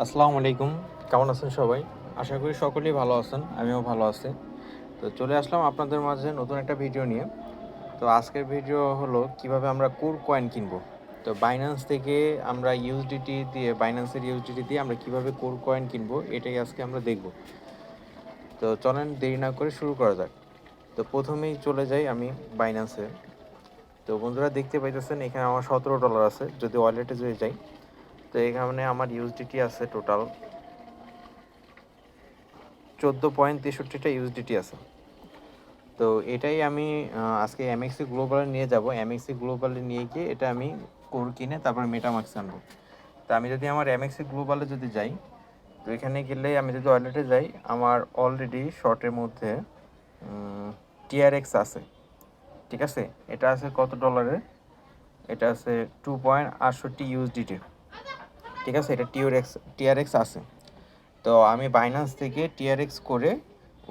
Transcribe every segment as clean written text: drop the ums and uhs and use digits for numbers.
আসসালামু আলাইকুম। কেমন আছেন সবাই? আশা করি সকলেই ভালো আছেন। আমিও ভালো আছি। তো চলে আসলাম আপনাদের মাঝে নতুন একটা ভিডিও নিয়ে। তো আজকের ভিডিও হলো কিভাবে আমরা কোর কয়েন কিনবো। তো Binance থেকে আমরা USDT দিয়ে Binance-এর USDT দিয়ে আমরা কিভাবে কোর কয়েন কিনবো এটাই আজকে আমরা দেখব। তো চলেন দেরি না করে শুরু করা যাক। তো প্রথমেই চলে যাই আমি Binance-এ। তো বন্ধুরা দেখতে পাইতেছেন এখানে আমার $17 আছে। যদি ওয়ালেটে যদি যাই, তো এখানে আমার USDT আছে টোটাল 14.63টা USDT আছে। তো এটাই আমি আজকে MXC গ্লোবালে নিয়ে যাব। MXC গ্লোবালে নিয়ে গিয়ে এটা আমি কোর কিনে তারপর মেটামাক্স আনবো। তো আমি যদি আমার MXC গ্লোবালে যদি যাই, তো এখানে গেলে আমি যদি ওয়ালেটে যাই, আমার অলরেডি শর্টের মধ্যে TRX আছে। ঠিক আছে, এটা আছে কত ডলারের? এটা আছে 2.68 USDT। ঠিক আছে, এটা TRX আছে। তো আমি বাইন্যান্স থেকে TRX করে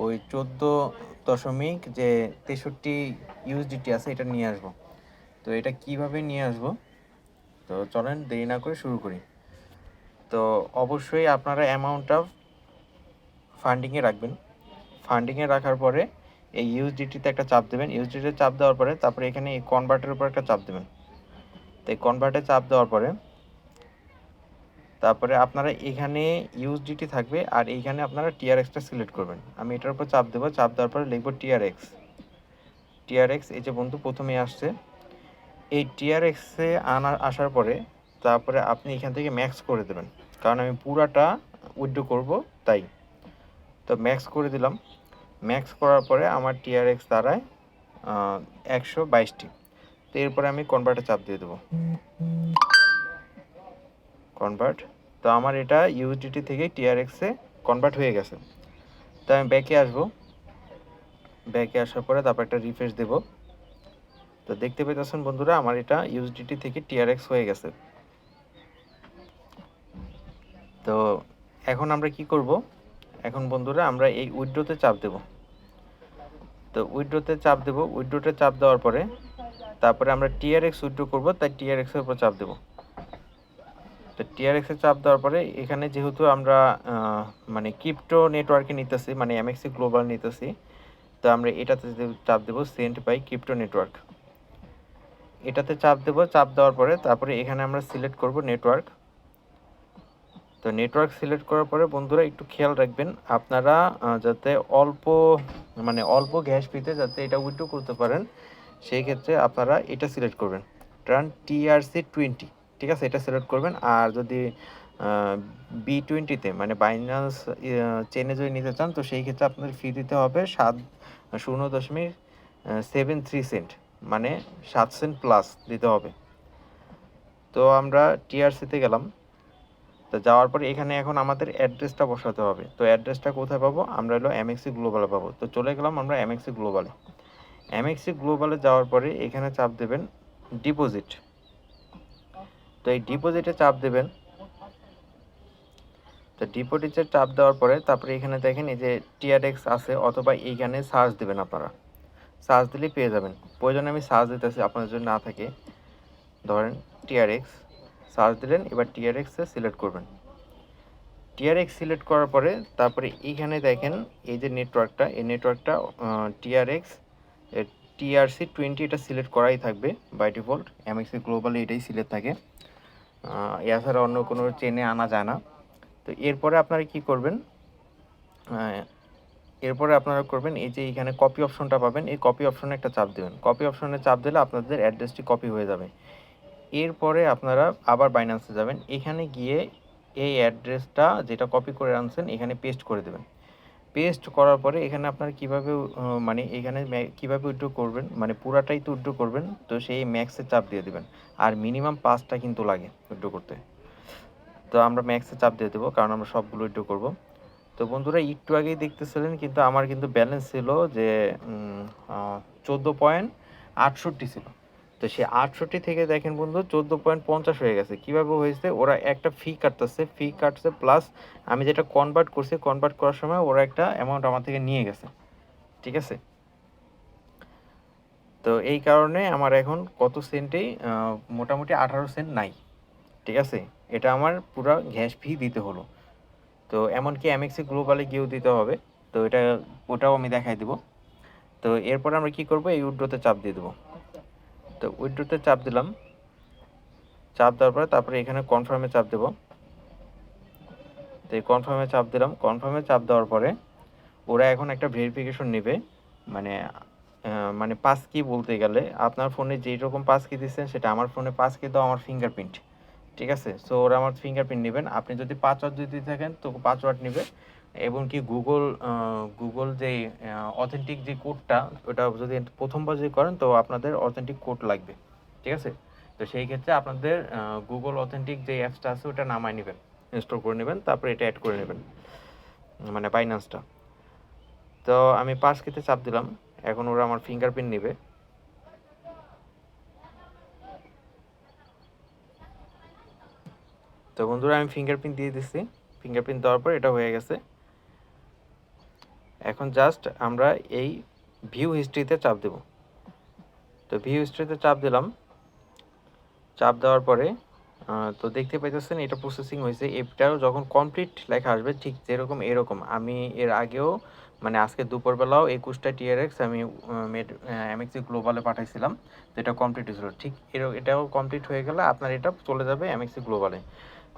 ওই 14.63 USDT আছে এটা নিয়ে আসবো। তো এটা কিভাবে নিয়ে আসবো, তো চলেন দেরি না করে শুরু করি। তো অবশ্যই আপনারা অ্যামাউন্টটা ফান্ডিংয়ে রাখবেন। ফান্ডিংয়ে রাখার পরে এই ইউএসডিটিতে একটা চাপ দেবেন। ইউএসডিটিতে চাপ দেওয়ার পরে তারপরে এখানে এই কনভার্টের উপর একটা চাপ দেবেন। তো এই কনভার্টে চাপ দেওয়ার পরে তারপরে আপনারা এখানে ইউএসডিটি থাকবে আর এইখানে আপনারা টিআরএক্সটা সিলেক্ট করবেন। আমি এটার উপর চাপ দেবো। চাপ দেওয়ার পরে লিখব টিআরএক্স। এই যে বন্ধু প্রথমেই আসছে, এই টিআরএক্সে আসার পরে তারপরে আপনি এখান থেকে ম্যাক্স করে দেবেন, কারণ আমি পুরাটা উইথড্র করব তাই। তো ম্যাক্স করে দিলাম। ম্যাক্স করার পরে আমার টিআরএক্স দাঁড়ায় 122টি। তো এরপরে আমি কনভার্টে চাপ দিয়ে দেবো, কনভার্ট। তো আমার এটা ইউএসডিটি থেকে টিআরএক্সে কনভার্ট হয়ে গেছে। তো আমি ব্যাকে আসবো। ব্যাকে আসার পরে তারপর একটা রিফ্রেশ দেব। তো দেখতে পেতেছেন বন্ধুরা, আমার এটা ইউএসডিটি থেকে টিআরএক্স হয়ে গেছে। তো এখন আমরা কি করব? এখন বন্ধুরা আমরা এই উইথড্রোতে চাপ দেব। তো উইথড্রোতে চাপ দেব। উইথড্রোতে চাপ দেওয়ার পরে তারপরে আমরা টিআরএক্স উইথড্রো করব, তাই টিআরএক্সের উপর চাপ দেব। তো টিআরএক্সে চাপ দেওয়ার পরে এখানে যেহেতু আমরা মানে ক্রিপ্টো নেটওয়ার্কে নিতেছি, মানে এমএক্সি গ্লোবাল নিতেছি, তো আমরা এটাতে চাপ দেব, সেন্ট বাই ক্রিপ্টো নেটওয়ার্ক। এটাতে চাপ দেব। চাপ দেওয়ার পরে তারপরে এখানে আমরা সিলেক্ট করব নেটওয়ার্ক। তো নেটওয়ার্ক সিলেক্ট করার পরে বন্ধুরা একটু খেয়াল রাখবেন আপনারা যাতে অল্প গ্যাস ফিতে যাতে এটা উইথড্র করতে পারেন, সেই ক্ষেত্রে আপনারা এটা সিলেক্ট করবেন, টার্ন TRC20। ঠিক আছে, এটা সিলেক্ট করবেন। আর যদি B20-তে মানে বাইন্যান্স চেনে যদি নিতে চান, তো সেই ক্ষেত্রে আপনাদের ফি দিতে হবে 0.73 সেন্ট, মানে 7 সেন্ট প্লাস দিতে হবে। তো আমরা TRC-তে গেলাম। তো যাওয়ার পরে এখানে এখন আমাদের অ্যাড্রেসটা বসাতে হবে। তো অ্যাড্রেসটা কোথায় পাবো? আমরা হলো MXC গ্লোবালে পাবো। তো চলে গেলাম আমরা MXC গ্লোবালে। MXC গ্লোবালে যাওয়ার পরে এখানে চাপ দেবেন ডিপোজিট। তো এই ডিপোজিটে চাপ দেবেন। তো ডিপোজিটে চাপ দেওয়ার পরে তারপরে এখানে দেখেন এই যে TRX আছে, অথবা এইখানে সার্চ দেবেন। আপনারা সার্চ দিলেই পেয়ে যাবেন। প্রয়োজনে আমি সার্চ দিতেছি আপনাদের জন্য না থাকে। ধরেন TRX সার্চ দিলেন, এবার TRX-এ সিলেক্ট করবেন। TRX সিলেক্ট করার পরে তারপরে এইখানে দেখেন এই যে নেটওয়ার্কটা, এই নেটওয়ার্কটা TRX TRC20 এটা সিলেক্ট করাই থাকবে বাই ডিফল্ট। MXC গ্লোবালে এটাই সিলেক্ট থাকে, এছাড়া অন্য কোনো চেনে আনা যায় না। তো এরপরে আপনারা কি করবেন? এরপরে আপনারা করবেন এই যে এখানে কপি অপশনটা পাবেন, এই কপি অপশনে একটা চাপ দেবেন। কপি অপশনে চাপ দিলে আপনাদের অ্যাড্রেসটি কপি হয়ে যাবে। এরপরে আপনারা আবার বাইন্যান্সে যাবেন। এখানে গিয়ে এই অ্যাড্রেসটা যেটা কপি করে আনছেন এখানে পেস্ট করে দেবেন। পেস্ট করার পরে এখানে আপনারা কীভাবে মানে এখানে কীভাবে উইথড্র করবেন, মানে পুরাটাই তো উইথড্র করবেন, তো সেই ম্যাক্সে চাপ দিয়ে দেবেন। আর মিনিমাম 5টা কিন্তু লাগে উইথড্র করতে। তো আমরা ম্যাক্সে চাপ দিয়ে দেবো, কারণ আমরা সবগুলো উইথড্র করব। তো বন্ধুরা একটু আগেই দেখতেছিলেন কিন্তু আমার কিন্তু ব্যালেন্স ছিল যে 14.68 ছিল। তো সে 68 থেকে দেখেন বন্ধু 14.50 হয়ে গেছে। কীভাবে হয়েছে? ওরা একটা ফি কাটছে, প্লাস আমি যেটা কনভার্ট করছি, কনভার্ট করার সময় ওরা একটা অ্যামাউন্ট আমার থেকে নিয়ে গেছে। ঠিক আছে, তো এই কারণে আমার এখন কত সেন্টেই মোটামুটি 18 সেন্ট নাই। ঠিক আছে, এটা আমার পুরো গ্যাস ফি দিতে হলো। তো এমনকি এমএক্সি গ্লোবালে গিয়েও দিতে হবে। তো ওটাও আমি দেখাই দিব। তো এরপর আমরা কি করব, এই উইথড্রতে চাপ দিয়ে দেবো। তো উইথড্রতে চাপ দিলাম, চাপ দেওয়ার পরে তারপরে এখানে কনফার্মে চাপ দেব। তো এই কনফার্মে চাপ দিলাম। কনফার্মে চাপ দেওয়ার পরে ওরা এখন একটা ভেরিফিকেশন নেবে, মানে মানে পাস কি বলতে গেলে আপনার ফোনে যেই রকম পাস কি দিচ্ছেন সেটা আমার ফোনে পাস কি দাও আমার ফিঙ্গারপ্রিন্ট, ঠিক আছে। সো ওরা আমার ফিঙ্গারপ্রিন্ট নেবেন। আপনি যদি পাসওয়ার্ড দিতে থাকেন তো পাসওয়ার্ড নেবে, এবং কি গুগল যে অথেন্টিক যে কোডটা ওটা যদি প্রথমবার যদি করেন তো আপনাদের অথেন্টিক কোড লাগবে, ঠিক আছে। তো সেই ক্ষেত্রে আপনাদের গুগল অথেন্টিক যে অ্যাপসটা আছে ওটা নামায় নেবেন, ইনস্টল করে নেবেন, তারপরে এটা অ্যাড করে নেবেন, মানে বাইন্যান্সটা। তো আমি পাস কিতে চাপ দিলাম, এখন ওরা আমার ফিঙ্গারপ্রিন্ট নেবে। তো বন্ধুরা আমি ফিঙ্গারপ্রিন্ট দিয়ে দিচ্ছি। ফিঙ্গারপ্রিন্ট দেওয়ার পর এটা হয়ে গেছে। এখন জাস্ট আমরা এই ভিউ হিস্ট্রিতে চাপ দেব। তো ভিউ হিস্ট্রিতে চাপ দিলাম। চাপ দেওয়ার পরে তো দেখতে পাইতেছেন এটা প্রসেসিং হয়েছে। এটাও যখন কমপ্লিট লেখা আসবে ঠিক যেরকম এরকম, আমি এর আগেও মানে আজকে দুপুরবেলাও 21টা টিআরএক্স আমি এমএক্সি গ্লোবালে পাঠাইছিলাম, তো এটা কমপ্লিট হয়েছিল। ঠিক এটাও কমপ্লিট হয়ে গেলে আপনার এটা চলে যাবে এমএক্সি গ্লোবালে।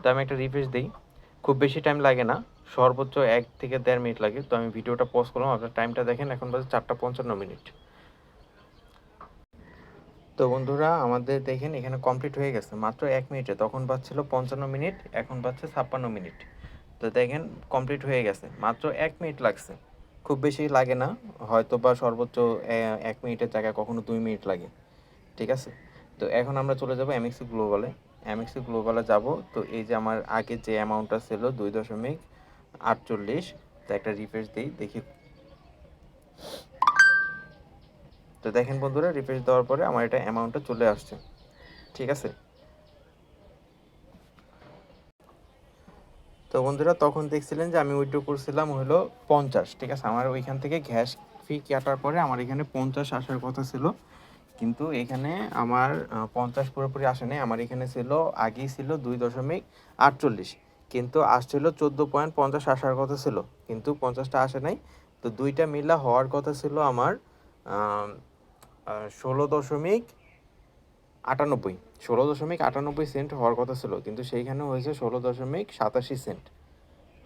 তো আমি একটা রিফ্রেশ দিই, খুব বেশি টাইম লাগে না, সর্বোচ্চ 1 থেকে 1.5 মিনিট লাগে। তো আমি ভিডিওটা পজ করলাম, আপনার টাইমটা দেখেন, এখন বাজে 4:55। তো বন্ধুরা আমাদের দেখেন এখানে কমপ্লিট হয়ে গেছে মাত্র 1 মিনিটে, তখন বাজছিল 55 মিনিট, এখন বাজছে 56 মিনিট। তো দেখেন কমপ্লিট হয়ে গেছে, মাত্র 1 মিনিট লাগছে, খুব বেশি লাগে না, হয়তো বা সর্বোচ্চ 1 মিনিটের জায়গায় কখনো 2 মিনিট লাগে, ঠিক আছে। তো এখন আমরা চলে যাব এমএক্সি গ্লোবালে। এমএক্সি গ্লোবালে যাব। তো এই যে আমার আগে যে অ্যামাউন্টটা ছিল 2.48, তো একটা রিফ্রেশ দিই দেখি। তো দেখেন বন্ধুরা রিফ্রেশ দেওয়ার পরে আমার এটা অ্যামাউন্টটা চলে আসছে, ঠিক আছে। তো বন্ধুরা তখন দেখছিলেন যে আমি উইথড্র করছিলাম হলো 50, ঠিক আছে। আমার ওইখান থেকে গ্যাস ফি কাটার পরে আমার এখানে 50 আসার কথা ছিল, কিন্তু এখানে আমার 50 পুরোপুরি আসে নাই। আমার এখানে ছিল আগেই ছিল 2.48, কিন্তু আসছিল 14.50 আসার কথা ছিল, কিন্তু 50টা আসে নাই। তো দুইটা মিলা হওয়ার কথা ছিল আমার 16.98, 16.98 হওয়ার কথা ছিল, কিন্তু সেইখানে হয়েছে 16.87,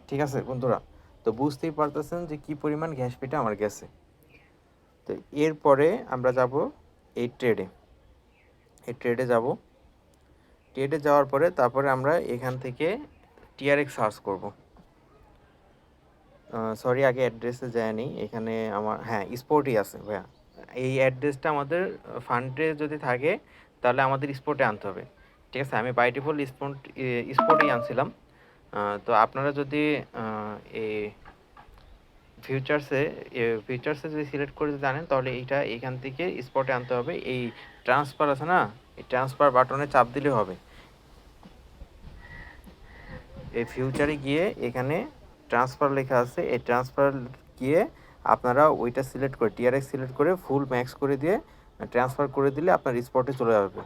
ঠিক আছে বন্ধুরা। তো বুঝতেই পারতেছেন যে কি পরিমাণ গ্যাস ফিটা আমার গেছে। তো এরপরে আমরা যাব এই ট্রেডে যাব। ট্রেডে যাওয়ার পরে তারপরে আমরা এখান থেকে টিআরএক্স সার্চ করব। সরি আগে অ্যাড্রেসে যায়নি, এখানে আমার হ্যাঁ স্পোর্টই আছে ভাইয়া। এই অ্যাড্রেসটা আমাদের ফান্ডে যদি থাকে তাহলে আমাদের স্পোর্টে আনতে হবে, ঠিক আছে। আমি বাই ডিফল্ট স্পোর্টেই আনছিলাম। তো আপনারা যদি এই ফিউচার্সে যদি সিলেক্ট করে জানেন তাহলে এইটা এখান থেকে স্পটে আনতে হবে। এই ট্রান্সফার আছে না, এই ট্রান্সফার বাটনে চাপ দিলে হবে। এই ফিউচারে গিয়ে এখানে ট্রান্সফার লেখা আছে, এই ট্রান্সফার গিয়ে আপনারা ওইটা সিলেক্ট করে টিআরএক্স সিলেক্ট করে ফুল ম্যাক্স করে দিয়ে ট্রান্সফার করে দিলে আপনার স্পটে চলে যাবে।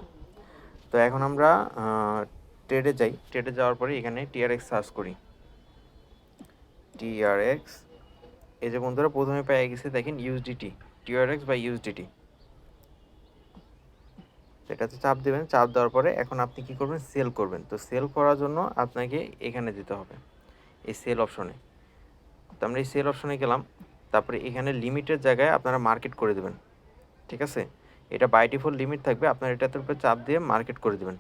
তো এখন আমরা ট্রেডে যাই। ট্রেডে যাওয়ার পরে এখানে টিআরএক্স সার্চ করি, টিআরএক্স। এই যে বন্ধুরা প্রথমে পেয়ে গেছে দেখেন ইউএসডিটি, টিআরএক্স বা ইউএসডিটি, এটাতে চাপ দেবেন। চাপ দেওয়ার পরে এখন আপনি কি করবেন, সেল করবেন। তো সেল করার জন্য আপনাকে এখানে দিতে হবে এই সেল অপশনে। তো আমরা এই সেল অপশনে গেলাম, তারপরে এখানে লিমিটের জায়গায় আপনারা মার্কেট করে দেবেন, ঠিক আছে। এটা বাই ডিফল্ট লিমিট থাকবে, আপনারা এটাতে উপরে চাপ দিয়ে মার্কেট করে দেবেন।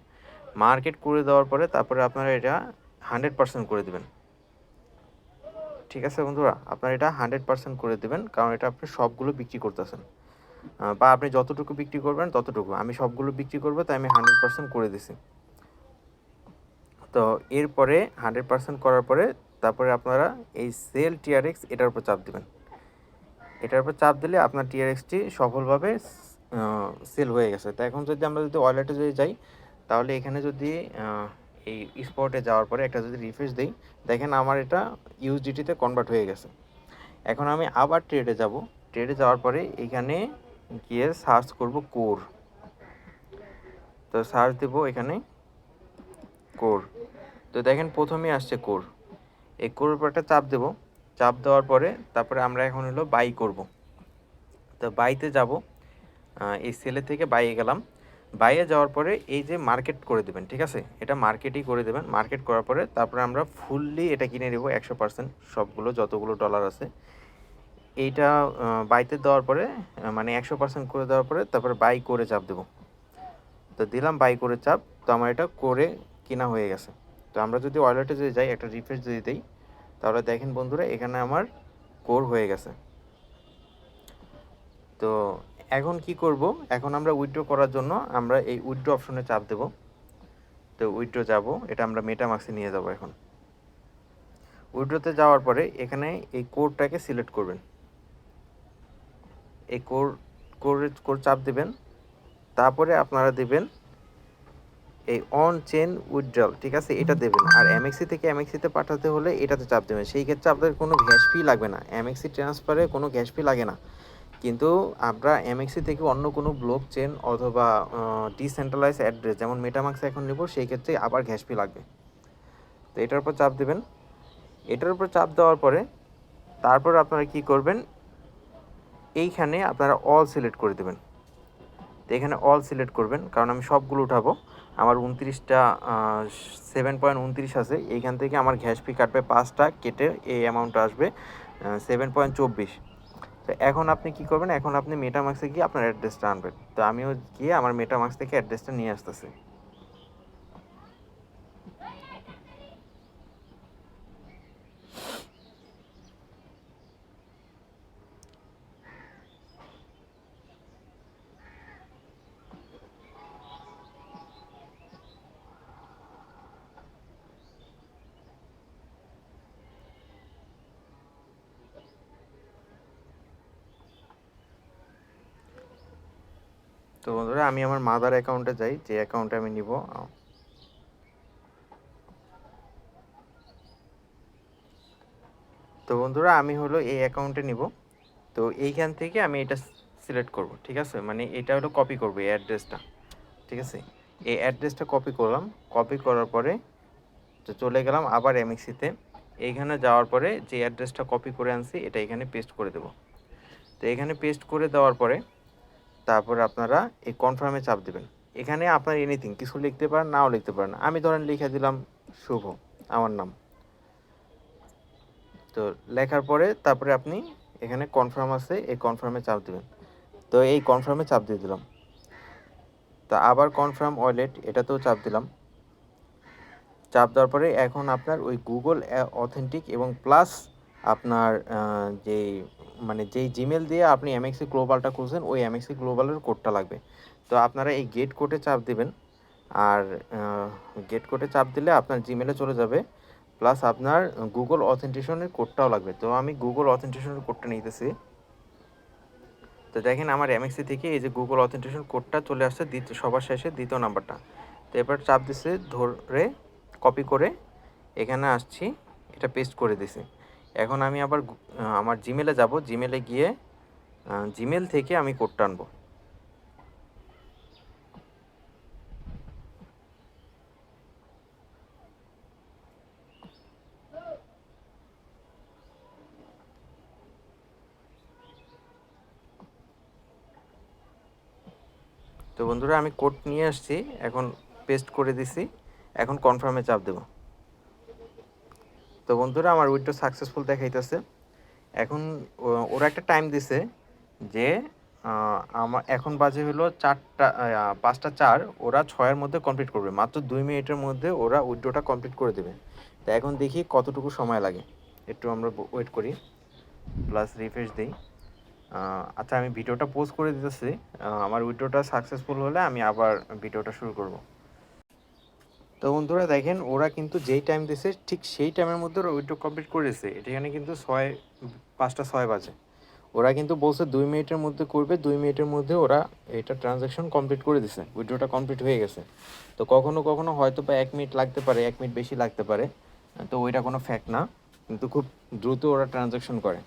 মার্কেট করে দেওয়ার পরে তারপরে আপনারা এটা 100% করে দেবেন, ঠিক আছে বন্ধুরা। আপনারা এটা 100% করে দেবেন, কারণ এটা আপনি সবগুলো বিক্রি করতেছেন, বা আপনি যতটুকু বিক্রি করবেন ততটুকু। আমি সবগুলো বিক্রি করবো তাই আমি 100% করে দিছি। তো এরপরে 100% করার পরে তারপরে আপনারা এই সেল টিআরএক্স এটার উপর চাপ দেবেন। এটার উপর চাপ দিলে আপনার টিআরএক্সটি সফলভাবে সেল হয়ে গেছে। তো এখন যদি আমরা যদি ওয়ালেটে যদি যাই তাহলে এখানে যদি এই স্পটে যাওয়ার পরে একটা যদি রিফ্রেশ দিই, দেখেন আমার এটা ইউএসডিটিতে কনভার্ট হয়ে গেছে। এখন আমি আবার ট্রেডে যাব। ট্রেডে যাওয়ার পরে এখানে গিয়ে সার্চ করব কোর। তো সার্চ দেব এখানে কোর। তো দেখেন প্রথমেই আসছে কোর, এই কোরের উপর একটা চাপ দেব, চাপ দেওয়ার পরে তারপরে আমরা এখন হলো বাই করব। তো বাইতে যাব, এই সেলে থেকে বাইয়ে গেলাম, বাইরে যাওয়ার পরে এই যে মার্কেট করে দেবেন, ঠিক আছে, এটা মার্কেটই করে দেবেন। মার্কেট করার পরে তারপরে আমরা ফুললি এটা কিনে নেব 100%, সবগুলো যতগুলো ডলার আছে এইটা বাইতে দেওয়ার পরে মানে 100% করে দেওয়ার পরে তারপরে বাই করে চাপ দেব। তো দিলাম বাই করে চাপ, তো আমার এটা করে কিনা হয়ে গেছে। তো আমরা যদি ওয়ালেটে যদি যাই, একটা রিফ্রেশ যদি দিই, তাহলে দেখেন বন্ধুরা এখানে আমার কোর হয়ে গেছে। তো এখন কি করব, এখন আমরা উইথড্র করার জন্য আমরা এই উইথড্র অপশনে চাপ দেব। তো উইথড্র যাব, এটা আমরা মেটামাক্সে নিয়ে যাব। এখন উইথড্রতে যাওয়ার পরে এখানে এই কোডটাকে সিলেক্ট করবেন, এই কোড চাপ দিবেন, তারপরে আপনারা দিবেন এই অন চেন উইথড্রল, ঠিক আছে, এটা দেবেন। আর এমএক্সি থেকে এমএক্সিতে পাঠাতে হলে এটাতে চাপ দেবেন। সেই ক্ষেত্রে আপনাদের কোনো গ্যাস ফি লাগবে না, এমএক্সি ট্রান্সফারে কোনো গ্যাস ফি লাগে না। কিন্তু আমরা এমএক্সি থেকে অন্য কোনো ব্লক চেন অথবা ডিসেন্ট্রালাইজ অ্যাড্রেস যেমন মেটামাক্সে এখন নেব, সেই ক্ষেত্রে আবার গ্যাস ফি লাগবে। তো এটার উপর চাপ দেবেন, এটার উপর চাপ দেওয়ার পরে তারপর আপনারা কি করবেন, এইখানে আপনারা অল সিলেক্ট করে দেবেন। তো এখানে অল সিলেক্ট করবেন, কারণ আমি সবগুলো উঠাবো। আমার 29টা 7.29 আছে, এইখান থেকে আমার গ্যাস ফি কাটবে 5টা, কেটে এই অ্যামাউন্টটা আসবে 7.24। তো এখন আপনি কি করবেন, এখন আপনি মেটামাক্সে গিয়ে আপনার অ্যাড্রেসটা আনবেন। তো আমিও গিয়ে আমার মেটামাক্স থেকে অ্যাড্রেসটা নিয়ে আসতেছি। তো বন্ধুরা আমি আমার মাদার অ্যাকাউন্টে যাই, যে অ্যাকাউন্টে আমি নিব। তো বন্ধুরা আমি হলো এই অ্যাকাউন্টে নিব। তো এইখান থেকে আমি এটা সিলেক্ট করব, ঠিক আছে, মানে এটা হলো কপি করব এই অ্যাড্রেসটা, ঠিক আছে। এই অ্যাড্রেসটা কপি করলাম, কপি করার পরে তো চলে গেলাম আবার এমএক্সিতে। এইখানে যাওয়ার পরে যে অ্যাড্রেসটা কপি করে আনছি এটা এখানে পেস্ট করে দেব। তো এখানে পেস্ট করে দেওয়ার পরে তারপর আপনারা এই কনফার্মে চাপ দেবেন। এখানে আপনার এনিথিং কিছু লিখতে পারেন, নাও লিখতে পারেন। আমি ধরেন লিখে দিলাম শুভ, আমার নাম। তো লেখার পরে তারপরে আপনি এখানে কনফার্ম আছে, এই কনফার্মে চাপ দেবেন। তো এই কনফার্মে চাপ দিয়ে দিলাম। তো আবার কনফার্ম ওয়ালেট, এটাতেও চাপ দিলাম। চাপ দেওয়ার পরে এখন আপনার ওই গুগল অথেন্টিক এবং প্লাস আপনার যেই মানে যেই জিমেল দিয়ে আপনি এমএক্সি গ্লোবালটা খুঁজছেন ওই এমএক্সি গ্লোবালের কোডটা লাগবে। তো আপনারা এই গেট কোডে চাপ দিবেন। আর গেট কোডে চাপ দিলে আপনার জিমেলে চলে যাবে, প্লাস আপনার গুগল অথেন্টিকেশনের কোডটাও লাগবে। তো আমি গুগল অথেন্টিকেশনের কোডটা নিতেছি। তো দেখেন আমার এমএক্সি থেকে এই যে গুগল অথেন্টিকেশন কোডটা চলে আসছে সবার শেষে দ্বিতীয় নাম্বারটা। তো এবার চাপ দিছে ধরে কপি করে এখানে আসছি, এটা পেস্ট করে দিছি। এখন আমি আবার আমার জিমেলে যাব, জিমেলে গিয়ে জিমেল থেকে আমি কোডটা আনবো। তো বন্ধুরা আমি কোড নিয়ে আসছি, এখন পেস্ট করে দিছি। এখন কনফার্মে চাপ দেব। তো বন্ধুরা আমার উইথড্র সাকসেসফুল দেখাইতেছে। এখন ওরা একটা টাইম দিছে যে আমার এখন বাজে হলো 5টা 4, ওরা 6-এর মধ্যে কমপ্লিট করবে, মাত্র 2 মিনিটের মধ্যে ওরা উইথড্রটা কমপ্লিট করে দেবে। তো এখন দেখি কতটুকু সময় লাগে, একটু আমরা ওয়েট করি, প্লাস রিফ্রেশ দিই। আচ্ছা আমি ভিডিওটা পোস্ট করে দিতেছি, আমার উইথড্রটা সাকসেসফুল হলে আমি আবার ভিডিওটা শুরু করব। তো বন্ধুরা দেখেন ওরা কিন্তু যেই টাইম দিয়েছে ঠিক সেই টাইমের মধ্যে ওরা উইথড্র কমপ্লিট করেছে। এখানে কিন্তু 5টা 6 বাজে। ওরা কিন্তু বলছে 2 মিনিটের মধ্যে করবে, 2 মিনিটের মধ্যে ওরা এটা ট্রানজ্যাকশন কমপ্লিট করে দিছে, উইথড্রটা কমপ্লিট হয়ে গেছে। তো কখনো কখনো হয়তো বা 1 মিনিট লাগতে পারে, 1 মিনিট বেশি লাগতে পারে, তো ওইটা কোনো ফ্যাক্ট না, কিন্তু খুব দ্রুত ওরা ট্রানজ্যাকশন করে।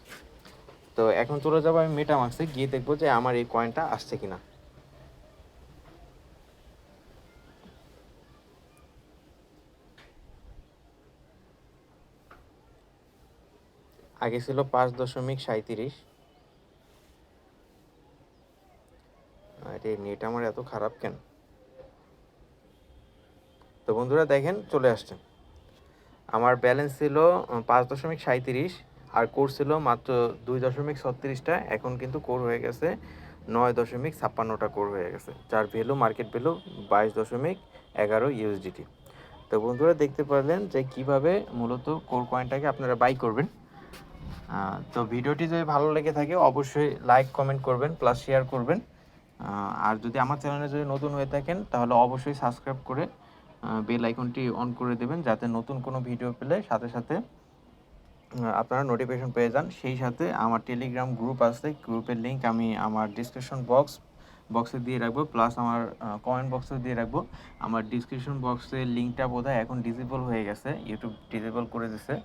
তো এখন চলে যাবো আমি মেটামাক্সে, গিয়ে দেখবো যে আমার এই কয়েনটা আসছে কিনা। আগে ছিল 5.37। আরে নেট আমার এত খারাপ কেন? তো বন্ধুরা দেখেন চলে আসছে। আমার ব্যালেন্স ছিল 5.37 আর কোর ছিল মাত্র 2.36টা। এখন কিন্তু কোর হয়ে গেছে 9.56টা কোর হয়ে গেছে, যার ভ্যালু মার্কেট ভ্যালু 22.11 ইউএসডিটি। তো বন্ধুরা দেখতে পারলেন যে কিভাবে মূলত কোর কয়েনটাকে আপনারা বাই করবেন। তো ভিডিওটি যদি ভালো লেগে থাকে অবশ্যই লাইক কমেন্ট করবেন প্লাস শেয়ার করবেন। আর যদি আমার চ্যানেলে যদি নতুন হয়ে থাকেন তাহলে অবশ্যই সাবস্ক্রাইব করে বেল আইকনটি অন করে দেবেন, যাতে নতুন কোনো ভিডিও পেলে সাথে সাথে আপনারা নোটিফিকেশন পেয়ে যান। সেই সাথে আমার টেলিগ্রাম গ্রুপ আছে, গ্রুপের লিঙ্ক আমি আমার ডিসক্রিপশন বক্সে দিয়ে রাখবো, প্লাস আমার কমেন্ট বক্সে দিয়ে রাখবো। আমার ডিসক্রিপশন বক্সের লিঙ্কটা বোধহয় এখন ডিসেবল হয়ে গেছে, ইউটিউব ডিসেবল করে দিছে।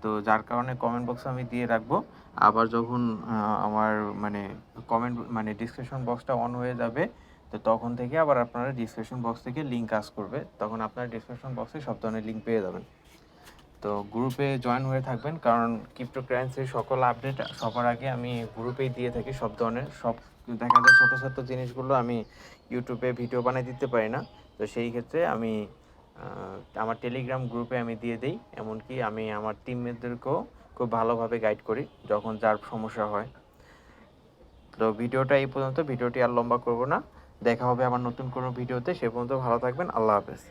তো যার কারণে কমেন্ট বক্সে আমি দিয়ে রাখবো। আবার যখন আমার ডিসক্রিপশন বক্সটা অন হয়ে যাবে, তো তখন থেকে আবার আপনারা ডিসক্রিপশন বক্স থেকে লিঙ্ক কাজ করবে, তখন আপনারা ডিসক্রিপশন বক্সে সব ধরনের লিঙ্ক পেয়ে যাবেন। তো গ্রুপে জয়েন হয়ে থাকবেন, কারণ ক্রিপ্টোকারেন্সির সকল আপডেট সবার আগে আমি গ্রুপেই দিয়ে থাকি। সব ধরনের দেখা যায় ছোটো ছোটো জিনিসগুলো আমি ইউটিউবে ভিডিও বানিয়ে দিতে পারি না, তো সেই ক্ষেত্রে আমি আমার টেলিগ্রাম গ্রুপে আমি দিয়ে দিই। এমনকি আমি আমার টিমমেটদেরকেও খুব ভালোভাবে গাইড করি যখন যার সমস্যা হয়। তো ভিডিওটা এই পর্যন্ত, ভিডিওটি আর লম্বা করব না, দেখা হবে আমার নতুন কোনো ভিডিওতে। সে পর্যন্ত ভালো থাকবেন, আল্লাহ হাফেজ।